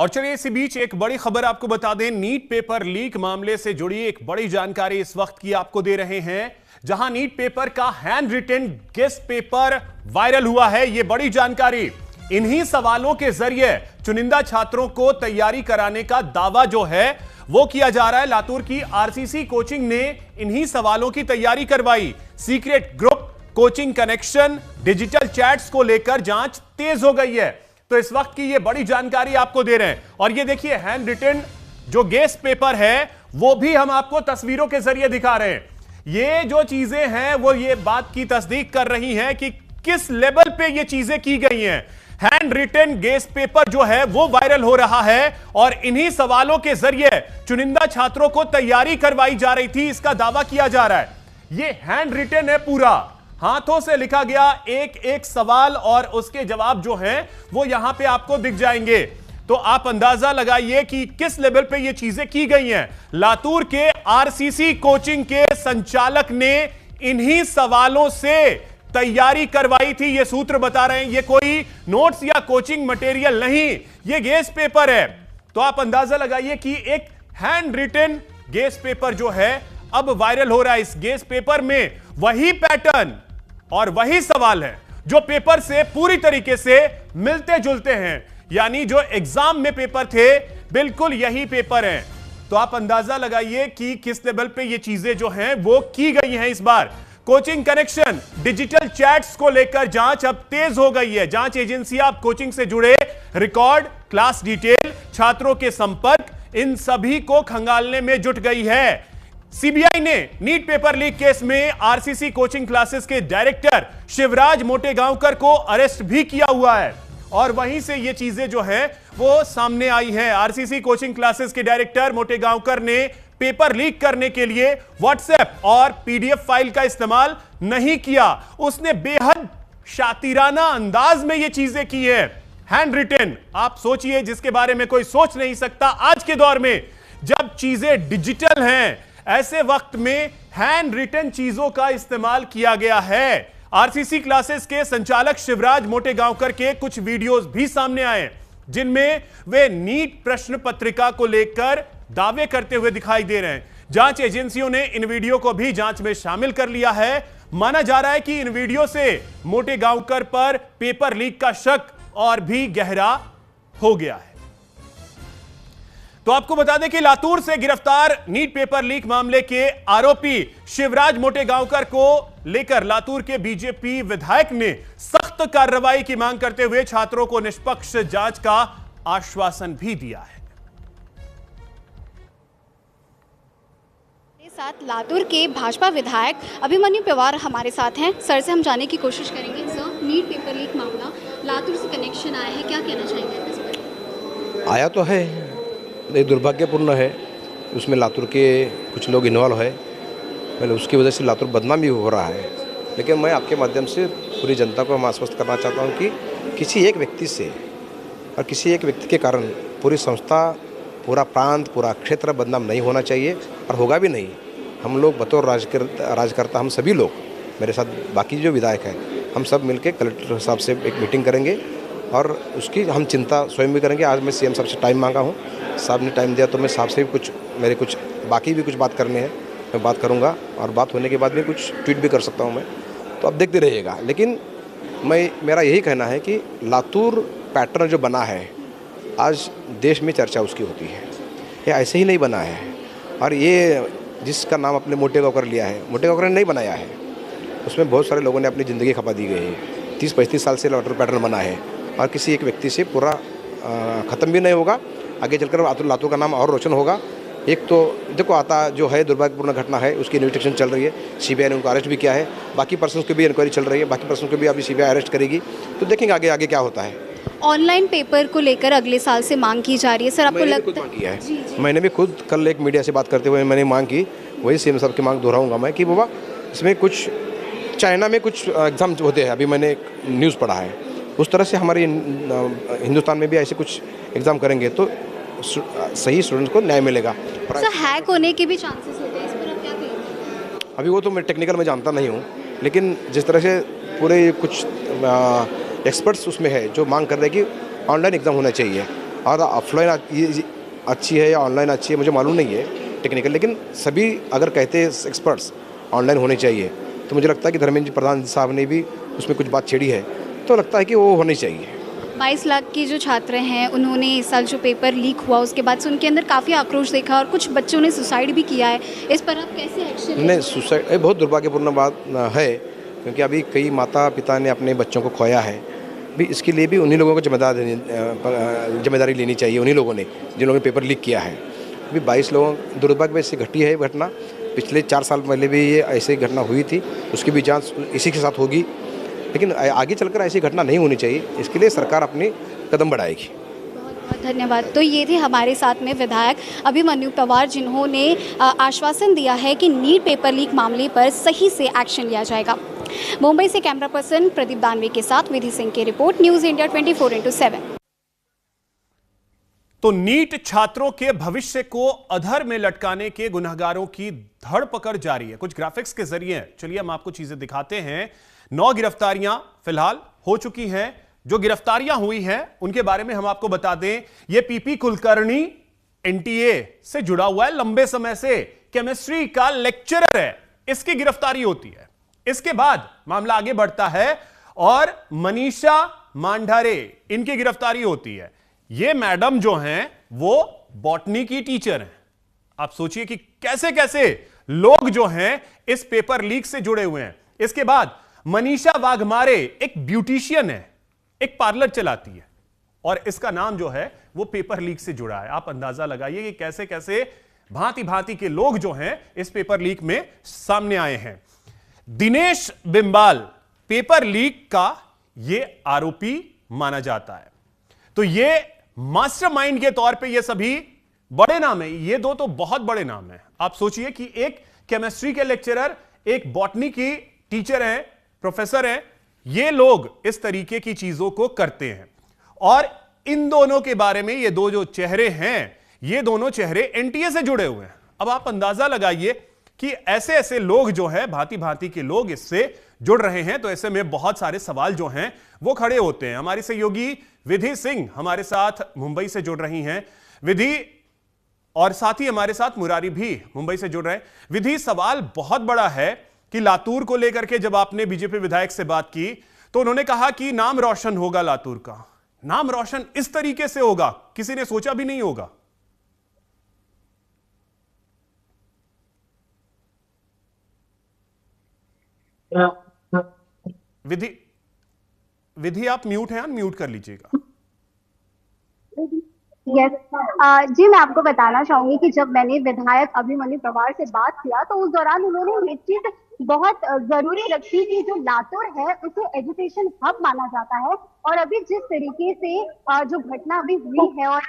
और चलिए इसी बीच एक बड़ी खबर आपको बता दें। नीट पेपर लीक मामले से जुड़ी एक बड़ी जानकारी इस वक्त की आपको दे रहे हैं, जहां नीट पेपर का handwritten guess paper viral हुआ है। यह बड़ी जानकारी, इन्हीं सवालों के जरिए चुनिंदा छात्रों को तैयारी कराने का दावा जो है वो किया जा रहा है। लातूर की आरसीसी कोचिंग ने इन्हीं सवालों की तैयारी करवाई। Secret group, coaching connection, digital chats को लेकर जांच तेज हो गई है। तो इस वक्त की ये बड़ी जानकारी आपको दे रहे हैं। और ये देखिए, हैंड रिटन जो गेस्ट पेपर है वो भी हम आपको तस्वीरों के जरिए दिखा रहे हैं। ये जो चीजें हैं वो ये बात की तस्दीक कर रही हैं कि किस लेवल पे ये चीजें की गई हैं। हैंड रिटन गेस्ट पेपर जो है वो वायरल हो रहा है और इन्हीं सवालों के जरिए चुनिंदा छात्रों को तैयारी करवाई जा रही थी, इसका दावा किया जा रहा है। ये हैंड रिटन है, पूरा हाथों से लिखा गया एक एक सवाल और उसके जवाब जो हैं वो यहां पे आपको दिख जाएंगे। तो आप अंदाजा लगाइए कि किस लेवल पे ये चीजें की गई हैं। लातूर के आरसीसी कोचिंग के संचालक ने इन्हीं सवालों से तैयारी करवाई थी, ये सूत्र बता रहे हैं। ये कोई नोट्स या कोचिंग मटेरियल नहीं, ये गेस्ट पेपर है। तो आप अंदाजा लगाइए कि एक हैंड रिटन गेस्ट पेपर जो है अब वायरल हो रहा है। इस गेस्ट पेपर में वही पैटर्न और वही सवाल है जो पेपर से पूरी तरीके से मिलते जुलते हैं, यानी जो एग्जाम में पेपर थे बिल्कुल यही पेपर हैं। तो आप अंदाजा लगाइए कि किस लेवल पे ये चीजें जो हैं वो की गई हैं इस बार। कोचिंग कनेक्शन, डिजिटल चैट्स को लेकर जांच अब तेज हो गई है। जांच एजेंसियां अब कोचिंग से जुड़े रिकॉर्ड, क्लास डिटेल, छात्रों के संपर्क, इन सभी को खंगालने में जुट गई है। सीबीआई ने नीट पेपर लीक केस में आरसीसी कोचिंग क्लासेस के डायरेक्टर शिवराज मोटेगांवकर को अरेस्ट भी किया हुआ है और वहीं से ये चीजें जो हैं वो सामने आई हैं। आरसीसी कोचिंग क्लासेस के डायरेक्टर मोटेगांवकर ने पेपर लीक करने के लिए व्हाट्सएप और पीडीएफ फाइल का इस्तेमाल नहीं किया। उसने बेहद शातिराना अंदाज में ये चीजें की है। हैंड रिटन, आप सोचिए, जिसके बारे में कोई सोच नहीं सकता आज के दौर में जब चीजें डिजिटल हैं, ऐसे वक्त में हैंड रिटन चीजों का इस्तेमाल किया गया है। आरसीसी क्लासेस के संचालक शिवराज मोटेगांवकर के कुछ वीडियोस भी सामने आए जिनमें वे नीट प्रश्न पत्रिका को लेकर दावे करते हुए दिखाई दे रहे हैं। जांच एजेंसियों ने इन वीडियो को भी जांच में शामिल कर लिया है। माना जा रहा है कि इन वीडियो से मोटेगांवकर पर पेपर लीक का शक और भी गहरा हो गया है। तो आपको बता दें कि लातूर से गिरफ्तार नीट पेपर लीक मामले के आरोपी शिवराज मोटेगांवकर को लेकर लातूर के बीजेपी विधायक ने सख्त कार्रवाई की मांग करते हुए छात्रों को निष्पक्ष जांच का आश्वासन भी दिया है। साथ लातूर के भाजपा विधायक अभिमन्यु पवार हमारे साथ हैं। सर से हम जानने की कोशिश करेंगे। सर, नीट पेपर लीक मामला लातूर से कनेक्शन आया है, क्या कहना चाहेंगे इस पर? आया तो है, ये दुर्भाग्यपूर्ण है। उसमें लातूर के कुछ लोग इन्वॉल्व है, पहले उसकी वजह से लातूर बदनाम भी हो रहा है। लेकिन मैं आपके माध्यम से पूरी जनता को हम आश्वस्त करना चाहता हूँ कि किसी एक व्यक्ति से और किसी एक व्यक्ति के कारण पूरी संस्था, पूरा प्रांत, पूरा क्षेत्र बदनाम नहीं होना चाहिए और होगा भी नहीं। हम लोग बतौर राजकर्ता, हम सभी लोग, मेरे साथ बाकी जो विधायक हैं, हम सब मिलकर कलेक्टर साहब से एक मीटिंग करेंगे और उसकी हम चिंता स्वयं भी करेंगे। आज मैं सीएम साहब से टाइम मांगा हूँ, साहब ने टाइम दिया तो मैं साहब से भी कुछ बाकी भी कुछ बात करने हैं, मैं बात करूँगा और बात होने के बाद में कुछ ट्वीट भी कर सकता हूँ मैं, तो अब देखते रहिएगा। लेकिन मेरा यही कहना है कि लातूर पैटर्न जो बना है, आज देश में चर्चा उसकी होती है। ये ऐसे ही नहीं बना है और ये जिसका नाम अपने मोटेगांवकर लिया है, मोटेगांवकर ने नहीं बनाया है। उसमें बहुत सारे लोगों ने अपनी ज़िंदगी खपा दी गई है। 30-35 साल से लातूर पैटर्न बना है और किसी एक व्यक्ति से पूरा ख़त्म भी नहीं होगा। आगे चलकर लातूर का नाम और रोशन होगा। एक तो देखो, आता जो है दुर्भाग्यपूर्ण घटना है, उसकी इन्वेस्टिगेशन चल रही है। सीबीआई ने उनको अरेस्ट भी किया है, बाकी पर्सन्स की भी इंक्वायरी चल रही है, बाकी पर्सन को भी अभी सीबीआई अरेस्ट करेगी। तो देखेंगे आगे क्या होता है। ऑनलाइन पेपर को लेकर अगले साल से मांग की जा रही है। सर, आपको लगता है? जी। मैंने भी खुद कल एक मीडिया से बात करते हुए मैंने मांग की, वही सीएम साहब की मांग दोहराऊंगा मैं कि बाबा इसमें कुछ चाइना में कुछ एग्ज़ाम होते हैं, अभी मैंने न्यूज़ पढ़ा है, उस तरह से हमारे हिंदुस्तान में भी ऐसे कुछ एग्ज़ाम करेंगे तो सही स्टूडेंट्स को न्याय मिलेगा। सर, हैक होने के भी चांसेस होते हैं, इस पर आप क्या कहेंगे? अभी वो तो मैं टेक्निकल में जानता नहीं हूँ, लेकिन जिस तरह से पूरे कुछ एक्सपर्ट्स उसमें है जो मांग कर रहे हैं कि ऑनलाइन एग्ज़ाम होना चाहिए और ऑफलाइन ये अच्छी है या ऑनलाइन अच्छी है मुझे मालूम नहीं है टेक्निकल, लेकिन सभी अगर कहते हैं एक्सपर्ट्स ऑनलाइन होने चाहिए तो मुझे लगता है कि धर्मेंद्र जी प्रधान साहब ने भी उसमें कुछ बात छेड़ी है, तो लगता है कि वो होनी चाहिए। 22 लाख के जो छात्र हैं उन्होंने इस साल जो पेपर लीक हुआ उसके बाद से उनके अंदर काफ़ी आक्रोश देखा और कुछ बच्चों ने सुसाइड भी किया है। इस पर आप कैसे एक्शन? नहीं, सुसाइड बहुत दुर्भाग्यपूर्ण बात है, क्योंकि अभी कई माता पिता ने अपने बच्चों को खोया है। भी इसके लिए भी उन्हीं लोगों को जिम्मेदारी लेनी चाहिए, उन्हीं लोगों ने जिन लोगों ने पेपर लीक किया है। अभी 22 लोगों दुर्भाग्य से घटी है घटना। पिछले 4 साल पहले भी ये ऐसी घटना हुई थी, उसकी भी जांच इसी के साथ होगी, लेकिन आगे चलकर ऐसी घटना नहीं होनी चाहिए। इसके लिए सरकार अपनी कदम बढ़ाएगी। बहुत बहुत धन्यवाद। तो ये थे हमारे साथ में विधायक अभिमन्यु पवार, जिन्होंने आश्वासन दिया है कि नीट पेपर लीक मामले पर सही से एक्शन लिया जाएगा। मुंबई से कैमरा पर्सन प्रदीप दानवे के साथ विधि सिंह की रिपोर्ट, न्यूज़ इंडिया 24/7। तो नीट छात्रों के भविष्य को अधर में लटकाने के गुनहगारों की धरपकड़ जारी है। कुछ ग्राफिक्स के जरिए चलिए हम आपको चीजें दिखाते हैं। 9 गिरफ्तारियां फिलहाल हो चुकी हैं। जो गिरफ्तारियां हुई हैं उनके बारे में हम आपको बता दें। यह पीपी कुलकर्णी एनटीए से जुड़ा हुआ है, लंबे समय से केमिस्ट्री का लेक्चरर है, इसकी गिरफ्तारी होती है। इसके बाद मामला आगे बढ़ता है और मनीषा मांढारे, इनकी गिरफ्तारी होती है। ये मैडम जो हैं वो बॉटनी की टीचर हैं। आप सोचिए कि कैसे कैसे लोग जो हैं इस पेपर लीक से जुड़े हुए हैं। इसके बाद मनीषा वाघमारे एक ब्यूटिशियन है, एक पार्लर चलाती है और इसका नाम जो है वो पेपर लीक से जुड़ा है। आप अंदाजा लगाइए कि कैसे कैसे भांति भांति के लोग जो हैं इस पेपर लीक में सामने आए हैं। दिनेश बिंबाल पेपर लीक का ये आरोपी माना जाता है। तो ये मास्टरमाइंड के तौर पे ये सभी बड़े नाम है, ये दो तो बहुत बड़े नाम हैं। आप सोचिए कि एक केमिस्ट्री के लेक्चरर, एक बॉटनी की टीचर है, प्रोफेसर है, ये लोग इस तरीके की चीजों को करते हैं। और इन दोनों के बारे में, ये दो जो चेहरे हैं, ये दोनों चेहरे एनटीए से जुड़े हुए हैं। अब आप अंदाजा लगाइए कि ऐसे ऐसे लोग जो हैं, भांति भांति के लोग इससे जुड़ रहे हैं, तो ऐसे में बहुत सारे सवाल जो हैं वो खड़े होते हैं। हमारी सहयोगी विधि सिंह हमारे साथ मुंबई से जुड़ रही हैं। विधि, और साथ ही हमारे साथ मुरारी भी मुंबई से जुड़ रहे हैं। विधि, सवाल बहुत बड़ा है कि लातूर को लेकर के जब आपने बीजेपी विधायक से बात की तो उन्होंने कहा कि नाम रोशन होगा, लातूर का नाम रोशन इस तरीके से होगा, किसी ने सोचा भी नहीं होगा। विधि आप म्यूट हैं, अनम्यूट कर लीजिएगा। यस जी, मैं आपको बताना चाहूंगी कि जब मैंने विधायक अभिमन्यु पवार से बात किया तो उस दौरान उन्होंने ये चीज बहुत जरूरी रखी कि जो लातूर है उसे एजुकेशन हब माना जाता है। और अभी जिस तरीके से जो घटना अभी हुई है और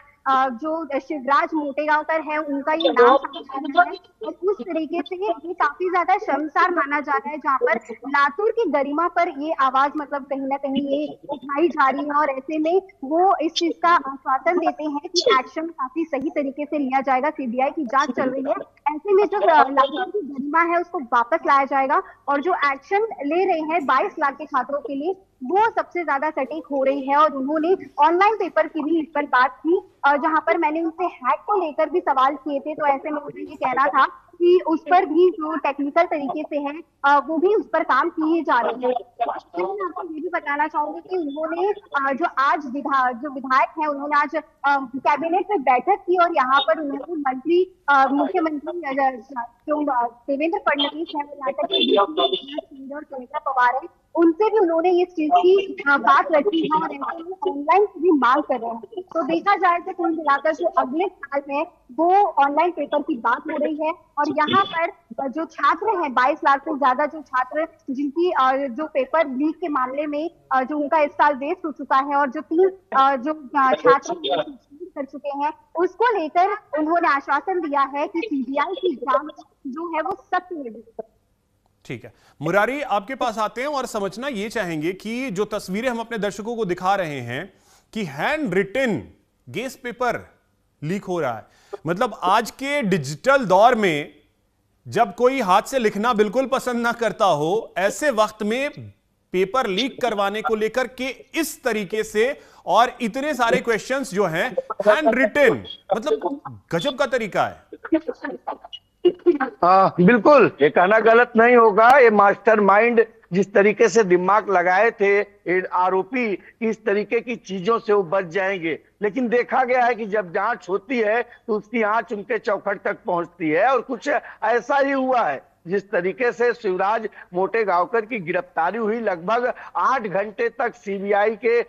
जो शिवराज मोटेगांवकर है उनका ये नाम है, उस तरीके से ये काफी ज्यादा शर्मसार माना जा रहा है, जहाँ पर लातूर की गरिमा पर ये आवाज मतलब कहीं ना कहीं ये उठाई जा रही है। और ऐसे में वो इस चीज का आश्वासन देते हैं कि एक्शन काफी सही तरीके से लिया जाएगा, सीबीआई की जांच चल रही है। ऐसे में जो लातूर की गरिमा है उसको वापस लाया जाएगा और जो एक्शन ले रहे हैं 22 लाख के छात्रों के लिए वो सबसे ज्यादा सटीक हो रही है। और उन्होंने ऑनलाइन पेपर की भी इस पर बात की, जहां पर मैंने उनसे हैक को लेकर भी सवाल किए थे, तो ऐसे में मुझे ये कहना था कि उस पर भी जो टेक्निकल तरीके से है वो भी उस पर काम किए जा रहे हैं। मैं आपको ये भी बताना चाहूंगी कि उन्होंने जो आज जो विधायक हैं उन्होंने आज कैबिनेट में बैठक की और यहाँ पर उन्होंने मुख्यमंत्री जो देवेंद्र फडणवीस है, सुनीता पवार है, उनसे भी उन्होंने इस चीज की बात रखी है और ऑनलाइन की भी मांग कर रहे हैं। तो देखा जाए तो कुल मिलाकर जो अगले साल है वो ऑनलाइन पेपर की बात हो रही है। और यहाँ पर जो छात्र हैं 22 लाख से ज्यादा जो छात्र जिनकी जो पेपर लीक के मामले में जो उनका इस साल वेस्ट हो चुका है और जो 3 जो छात्र कर चुके हैं, उसको लेकर उन्होंने आश्वासन दिया है कि सीबीआई की जांच जो है वो सत्य निवेदन। ठीक है, मुरारी आपके पास आते हैं और समझना ये चाहेंगे कि जो तस्वीरें हम अपने दर्शकों को दिखा रहे हैं कि handwritten guess paper leak हो रहा है। मतलब आज के डिजिटल दौर में जब कोई हाथ से लिखना बिल्कुल पसंद ना करता हो, ऐसे वक्त में पेपर लीक करवाने को लेकर के इस तरीके से, और इतने सारे क्वेश्चंस जो हैं हैंड रिटन, मतलब गजब का तरीका है। बिल्कुल, ये कहना गलत नहीं होगा। ये मास्टरमाइंड जिस तरीके से दिमाग लगाए थे आरोपी, इस तरीके की चीजों से वो बच जाएंगे। लेकिन देखा गया है कि जब जांच होती है तो उसकी आंच उनके चौखट तक पहुंचती है, और कुछ ऐसा ही हुआ है। जिस तरीके से शिवराज मोटेगांवकर की गिरफ्तारी हुई, लगभग 8 घंटे तक सीबीआई के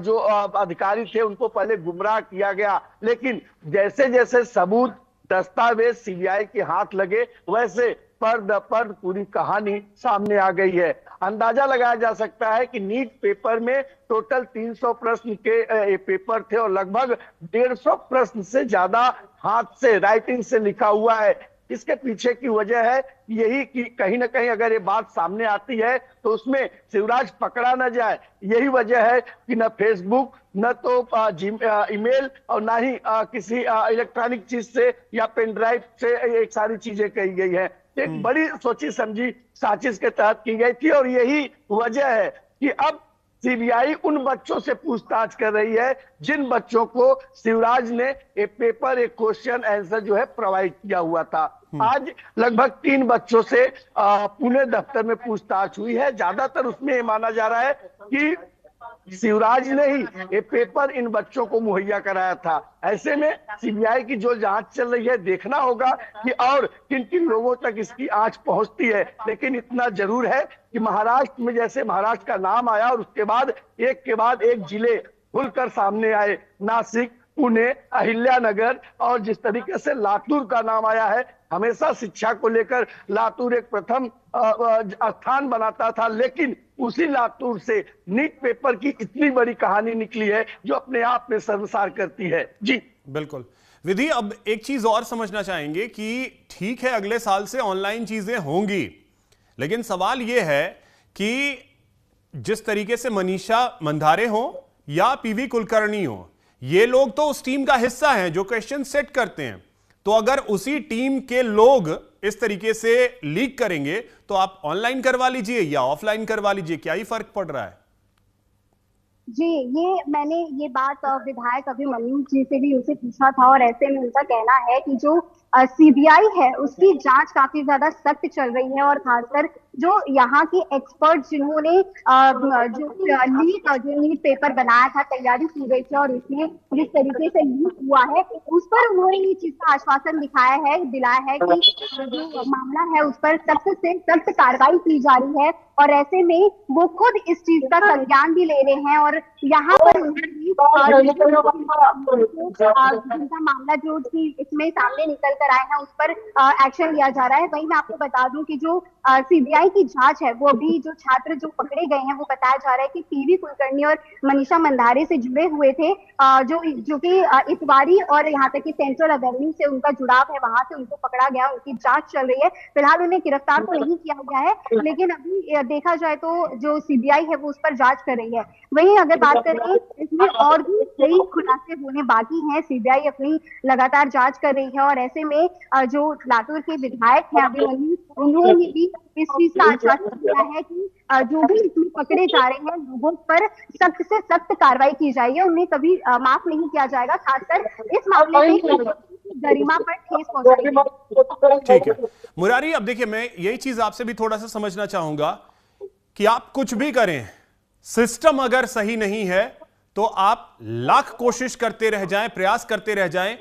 जो अधिकारी थे उनको पहले गुमराह किया गया, लेकिन जैसे जैसे सबूत दस्तावेज सीबीआई के हाथ लगे, वैसे पर्द पर्द पूरी कहानी सामने आ गई है। अंदाजा लगाया जा सकता है कि नीट पेपर में टोटल 300 प्रश्न के पेपर थे, और लगभग 150 प्रश्न से ज्यादा हाथ से, राइटिंग से लिखा हुआ है। इसके पीछे की वजह है यही कि कहीं ना कहीं अगर ये बात सामने आती है तो उसमें शिवराज पकड़ा न जाए। यही वजह है कि न फेसबुक, न तो ईमेल, और न ही किसी इलेक्ट्रॉनिक चीज से या पेन ड्राइव से एक सारी चीजें कही गई है। एक बड़ी सोची समझी साजिश के तहत की गई थी, और यही वजह है कि अब सीबीआई उन बच्चों से पूछताछ कर रही है जिन बच्चों को शिवराज ने एक पेपर, एक क्वेश्चन आंसर जो है प्रोवाइड किया हुआ था। आज लगभग 3 बच्चों से पुणे दफ्तर में पूछताछ हुई है। ज्यादातर उसमें ये माना जा रहा है कि शिवराज ने ही ये पेपर इन बच्चों को मुहैया कराया था। ऐसे में सीबीआई की जो जांच चल रही है, देखना होगा कि और किन किन लोगों तक इसकी आंच पहुंचती है। लेकिन इतना जरूर है कि महाराष्ट्र में जैसे महाराष्ट्र का नाम आया और उसके बाद एक जिले खुलकर सामने आए, नासिक, पुणे, अहिल्यानगर, और जिस तरीके से लातूर का नाम आया है। हमेशा शिक्षा को लेकर लातूर एक प्रथम स्थान बनाता था, लेकिन उसी लातूर से नीट पेपर की इतनी बड़ी कहानी निकली है जो अपने आप में शर्मसार करती है। जी बिल्कुल विधि, अब एक चीज और समझना चाहेंगे कि ठीक है अगले साल से ऑनलाइन चीजें होंगी, लेकिन सवाल यह है कि जिस तरीके से मनीषा मंधारे हो या पीवी कुलकर्णी हो, ये लोग तो उस टीम का हिस्सा हैं जो क्वेश्चन सेट करते हैं। तो अगर उसी टीम के लोग इस तरीके से लीक करेंगे तो आप ऑनलाइन करवा लीजिए या ऑफलाइन करवा लीजिए, क्या ही फर्क पड़ रहा है? जी, मैंने ये बात विधायक अभिमन्यु जी से भी उनसे पूछा था, और ऐसे में उनका कहना है कि जो सीबीआई है उसकी जांच काफी ज्यादा सख्त चल रही है, और खासकर जो यहाँ के एक्सपर्ट जिन्होंने जो नीट पेपर बनाया था, तैयारी की गई थी और इसमें जिस तरीके से लीक हुआ है, उस पर उन्होंने ये चीज का आश्वासन दिलाया है कि जो मामला है उस पर सख्त से सख्त कार्रवाई की जा रही है, और ऐसे में वो खुद इस चीज का संज्ञान भी ले रहे हैं। और यहाँ पर जिनका मामला जो इसमें सामने निकल कर आए हैं उस पर एक्शन लिया जा रहा है। वहीं मैं आपको बता दूं कि जो सीबीआई की जांच है वो अभी जो छात्र जो पकड़े गए हैं वो बताया जा रहा है कि पीवी कुलकर्णी और मनीषा मंधारे से जुड़े हुए थे, जो कि इतवारी और यहाँ तक कि सेंट्रल एवेन्यू से उनका जुड़ाव है, वहां से उनको पकड़ा गया। उनकी जांच चल रही है, फिलहाल उन्हें गिरफ्तार तो नहीं किया गया है, लेकिन अभी देखा जाए तो जो सीबीआई है वो उस पर जांच कर रही है। वहीं अगर बात करें, इसमें और भी कई खुलासे होने बाकी हैं। सीबीआई अपनी लगातार जांच कर रही है, और ऐसे में जो लातूर के विधायक हैं अभिमन्यु, उन्होंने भी इस चीज का आश्वासन दिया है कि जो भी इसमें पकड़े जा रहे हैं लोगों पर सख्त से सख्त कार्रवाई की जाएगी, उन्हें कभी माफ नहीं किया जाएगा, खासकर इस मामले में गरिमा पर ठेस पहुंचाएगी। ठीक है मुरारी, अब देखिए मैं यही चीज आपसे भी थोड़ा सा समझना चाहूंगा कि आप कुछ भी करें, सिस्टम अगर सही नहीं है तो आप लाख कोशिश करते रह जाएं, प्रयास करते रह जाएं,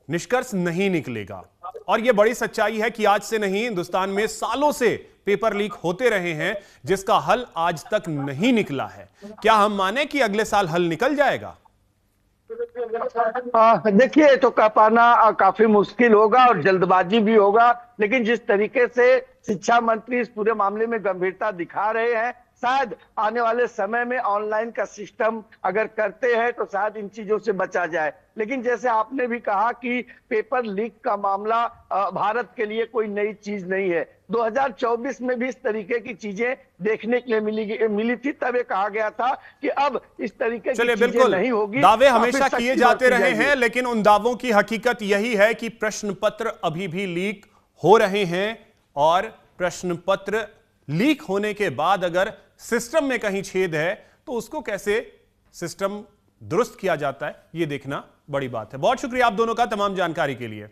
निष्कर्ष नहीं निकलेगा। और यह बड़ी सच्चाई है कि आज से नहीं, हिंदुस्तान में सालों से पेपर लीक होते रहे हैं जिसका हल आज तक नहीं निकला है। क्या हम माने कि अगले साल हल निकल जाएगा? देखिए, तो कह पाना काफी मुश्किल होगा और जल्दबाजी भी होगा, लेकिन जिस तरीके से शिक्षा मंत्री इस पूरे मामले में गंभीरता दिखा रहे हैं, शायद आने वाले समय में ऑनलाइन का सिस्टम अगर करते हैं तो शायद इन चीजों से बचा जाए। लेकिन जैसे आपने भी कहा कि पेपर लीक का मामला भारत के लिए कोई नई चीज नहीं है। 2024 में भी इस तरीके की चीजें देखने के लिए मिली थी, तब ये कहा गया था कि अब इस तरीके की चीजें नहीं होगी। दावे हमेशा किए जाते रहे हैं, लेकिन उन दावों की हकीकत यही है कि प्रश्न पत्र अभी भी लीक हो रहे हैं, और प्रश्न पत्र लीक होने के बाद अगर सिस्टम में कहीं छेद है तो उसको कैसे सिस्टम दुरुस्त किया जाता है, यह देखना बड़ी बात है। बहुत शुक्रिया आप दोनों का तमाम जानकारी के लिए।